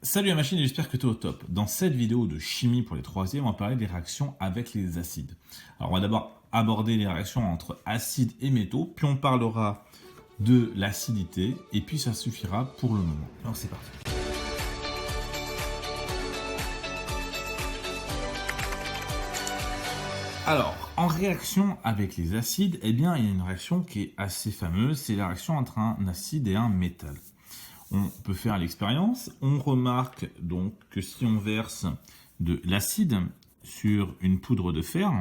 Salut la machine, j'espère que tu es au top. Dans cette vidéo de chimie pour les troisièmes, on va parler des réactions avec les acides. Alors on va d'abord aborder les réactions entre acides et métaux, puis on parlera de l'acidité, et puis ça suffira pour le moment. Alors c'est parti. Alors, en réaction avec les acides, eh bien, il y a une réaction qui est assez fameuse, c'est la réaction entre un acide et un métal. On peut faire l'expérience. On remarque donc que si on verse de l'acide sur une poudre de fer,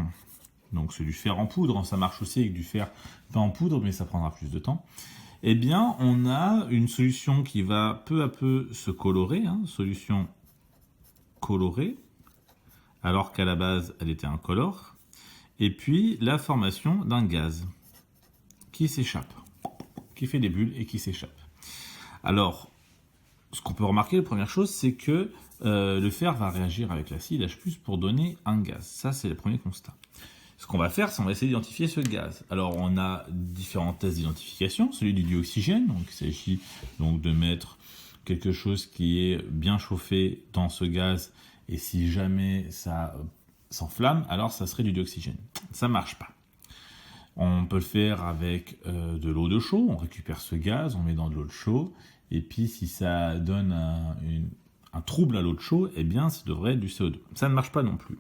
donc c'est du fer en poudre, ça marche aussi avec du fer pas en poudre, mais ça prendra plus de temps, eh bien on a une solution qui va peu à peu se colorer, solution colorée, alors qu'à la base elle était incolore, et puis la formation d'un gaz qui s'échappe, qui fait des bulles et qui s'échappe. Alors, ce qu'on peut remarquer, la première chose, c'est que le fer va réagir avec l'acide H+, pour donner un gaz. Ça, c'est le premier constat. Ce qu'on va faire, c'est on va essayer d'identifier ce gaz. Alors, on a différents tests d'identification. Celui du dioxygène, donc il s'agit donc de mettre quelque chose qui est bien chauffé dans ce gaz, et si jamais ça s'enflamme, alors ça serait du dioxygène. Ça marche pas. On peut le faire avec de l'eau de chaux, on récupère ce gaz, on met dans de l'eau de chaux, et puis si ça donne un trouble à l'eau de chaux, eh bien ça devrait être du CO2. Ça ne marche pas non plus.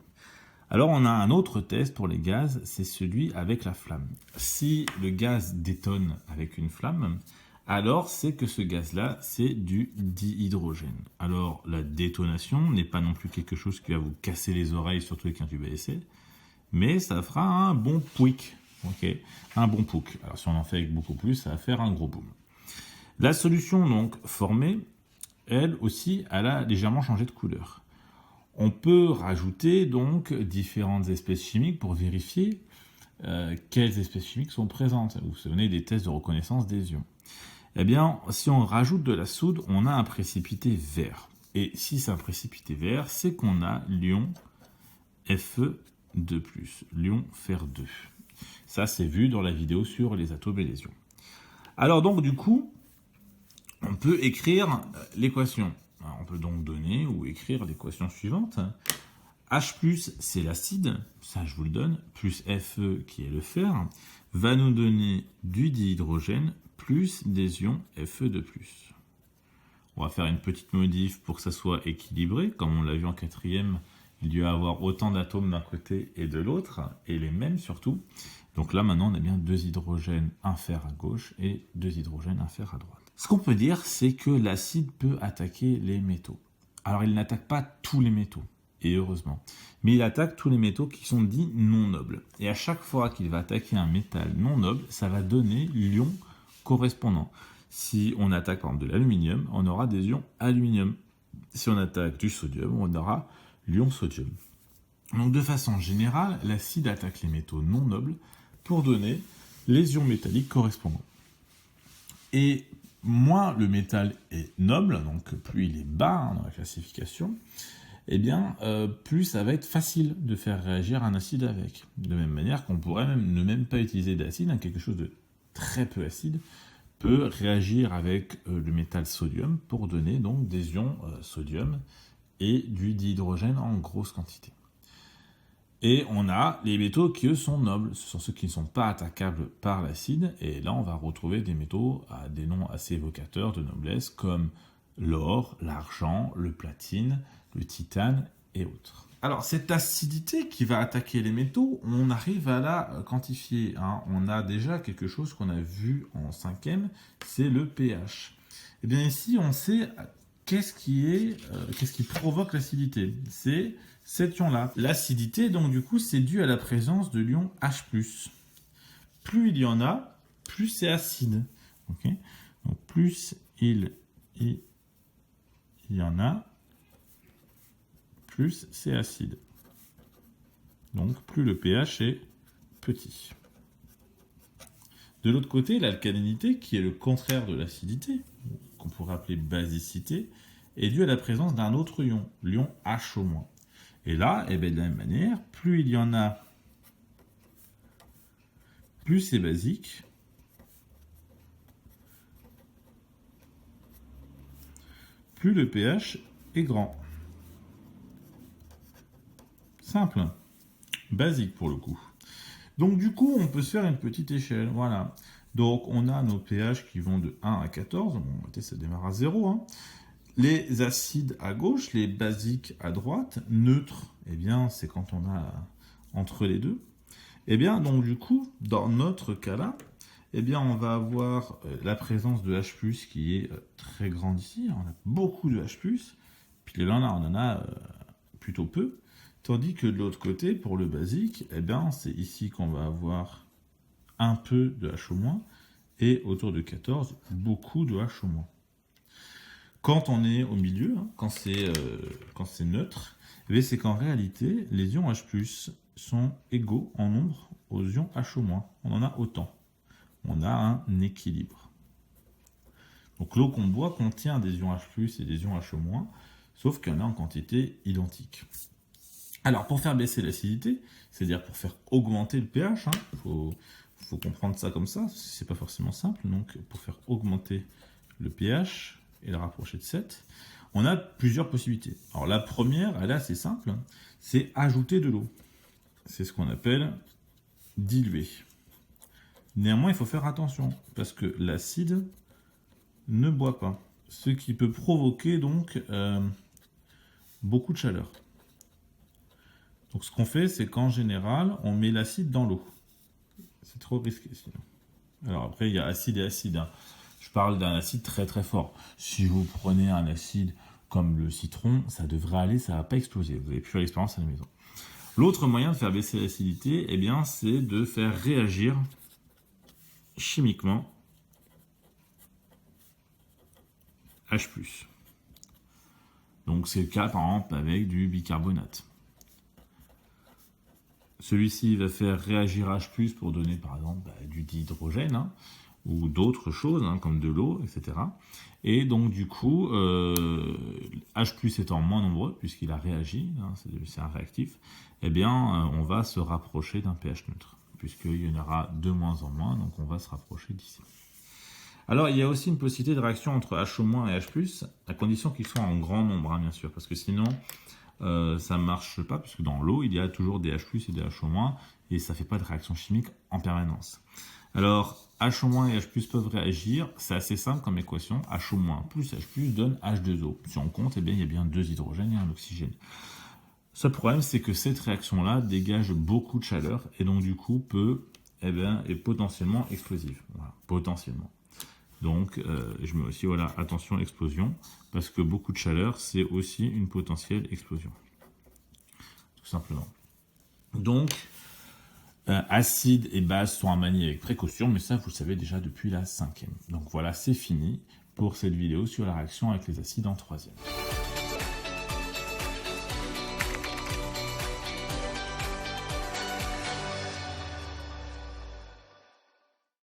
Alors on a un autre test pour les gaz, c'est celui avec la flamme. Si le gaz détonne avec une flamme, alors c'est que ce gaz-là, c'est du dihydrogène. Alors la détonation n'est pas non plus quelque chose qui va vous casser les oreilles, surtout avec un tube à essai, mais ça fera un bon pouic. Okay. Un bon pouc. Alors si on en fait avec beaucoup plus, ça va faire un gros boom. La solution donc formée, elle aussi, elle a légèrement changé de couleur. On peut rajouter donc différentes espèces chimiques pour vérifier quelles espèces chimiques sont présentes. Vous vous souvenez des tests de reconnaissance des ions. Eh bien, si on rajoute de la soude, on a un précipité vert. Et si c'est un précipité vert, c'est qu'on a l'ion Fe2+, l'ion fer 2. Ça, c'est vu dans la vidéo sur les atomes et les ions. Alors donc, du coup, on peut écrire l'équation. On peut donc donner ou écrire l'équation suivante. H+, c'est l'acide, ça je vous le donne, plus Fe, qui est le fer, va nous donner du dihydrogène plus des ions Fe2+. On va faire une petite modif pour que ça soit équilibré, comme on l'a vu en quatrième. Il doit y avoir autant d'atomes d'un côté et de l'autre, et les mêmes surtout. Donc là, maintenant, on a bien 2 hydrogènes, un fer à gauche, et 2 hydrogènes, un fer à droite. Ce qu'on peut dire, c'est que l'acide peut attaquer les métaux. Alors, il n'attaque pas tous les métaux, et heureusement. Mais il attaque tous les métaux qui sont dits non nobles. Et à chaque fois qu'il va attaquer un métal non noble, ça va donner l'ion correspondant. Si on attaque par exemple de l'aluminium, on aura des ions aluminium. Si on attaque du sodium, on aura l'ion sodium. Donc de façon générale, l'acide attaque les métaux non nobles pour donner les ions métalliques correspondants. Et moins le métal est noble, donc plus il est bas dans la classification, eh bien plus ça va être facile de faire réagir un acide avec. De même manière qu'on pourrait ne même pas utiliser d'acide, quelque chose de très peu acide peut réagir avec le métal sodium pour donner donc des ions sodium et du dihydrogène en grosse quantité. Et on a les métaux qui, eux, sont nobles. Ce sont ceux qui ne sont pas attaquables par l'acide. Et là, on va retrouver des métaux à des noms assez évocateurs de noblesse, comme l'or, l'argent, le platine, le titane et autres. Alors, cette acidité qui va attaquer les métaux, on arrive à la quantifier. On a déjà quelque chose qu'on a vu en cinquième, c'est le pH. Et bien ici, on sait qu'est-ce qui provoque l'acidité. C'est cet ion-là. L'acidité, donc du coup, c'est dû à la présence de l'ion H+. Plus il y en a, plus c'est acide. Okay, donc plus il y en a, plus c'est acide. Donc plus le pH est petit. De l'autre côté, l'alcalinité, qui est le contraire de l'acidité, qu'on pourrait appeler basicité, est due à la présence d'un autre ion, l'ion H-. Et là, de la même manière, plus il y en a, plus c'est basique, plus le pH et grand. Simple, basique pour le coup. Donc du coup, on peut se faire une petite échelle, voilà. Donc on a nos pH qui vont de 1 à 14, bon, ça démarre à 0, hein. Les acides à gauche, les basiques à droite, neutres, eh bien c'est quand on a entre les deux. Eh bien donc du coup, dans notre cas-là, eh bien on va avoir la présence de H+, qui est très grande ici, on a beaucoup de H+, puis là on en a plutôt peu. Tandis que de l'autre côté, pour le basique, eh bien, c'est ici qu'on va avoir un peu de HO- et autour de 14, beaucoup de HO-. Quand on est au milieu, hein, quand c'est neutre, eh c'est qu'en réalité, les ions H+, sont égaux en nombre aux ions HO-. On en a autant. On a un équilibre. Donc l'eau qu'on boit contient des ions H+, et des ions HO-, sauf qu'il y en a en quantité identique. Alors, pour faire baisser l'acidité, c'est-à-dire pour faire augmenter le pH, faut comprendre ça comme ça, c'est pas forcément simple. Donc, pour faire augmenter le pH et le rapprocher de 7, on a plusieurs possibilités. Alors, la première, elle est assez simple, c'est ajouter de l'eau. C'est ce qu'on appelle diluer. Néanmoins, il faut faire attention, parce que l'acide ne boit pas, ce qui peut provoquer donc beaucoup de chaleur. Donc ce qu'on fait, c'est qu'en général, on met l'acide dans l'eau. C'est trop risqué sinon. Alors après, il y a acide et acide, hein. Je parle d'un acide très très fort. Si vous prenez un acide comme le citron, ça devrait aller, ça ne va pas exploser. Vous avez pu faire l'expérience à la maison. L'autre moyen de faire baisser l'acidité, eh bien, c'est de faire réagir chimiquement H+. Donc c'est le cas par exemple avec du bicarbonate. Celui-ci va faire réagir H+, pour donner par exemple du dihydrogène, hein, ou d'autres choses, hein, comme de l'eau, etc. Et donc du coup, H+ étant moins nombreux, puisqu'il a réagi, hein, c'est un réactif, eh bien on va se rapprocher d'un pH neutre, puisqu'il y en aura de moins en moins, donc on va se rapprocher d'ici. Alors il y a aussi une possibilité de réaction entre HO- et H+, à condition qu'ils soient en grand nombre, hein, bien sûr, parce que sinon ça ne marche pas, puisque dans l'eau, il y a toujours des H+, et des HO-, et ça ne fait pas de réaction chimique en permanence. Alors, HO- et H+, peuvent réagir, c'est assez simple comme équation, HO- plus H+ donne H2O. Si on compte, eh bien, il y a bien 2 hydrogènes et un oxygène. Le seul problème, c'est que cette réaction-là dégage beaucoup de chaleur, et donc du coup, est potentiellement explosive. Voilà, potentiellement. Donc, je mets aussi, voilà, attention, explosion, parce que beaucoup de chaleur, c'est aussi une potentielle explosion. Tout simplement. Donc, acide et base sont à manier avec précaution, mais ça, vous le savez déjà depuis la 5e. Donc voilà, c'est fini pour cette vidéo sur la réaction avec les acides en 3e.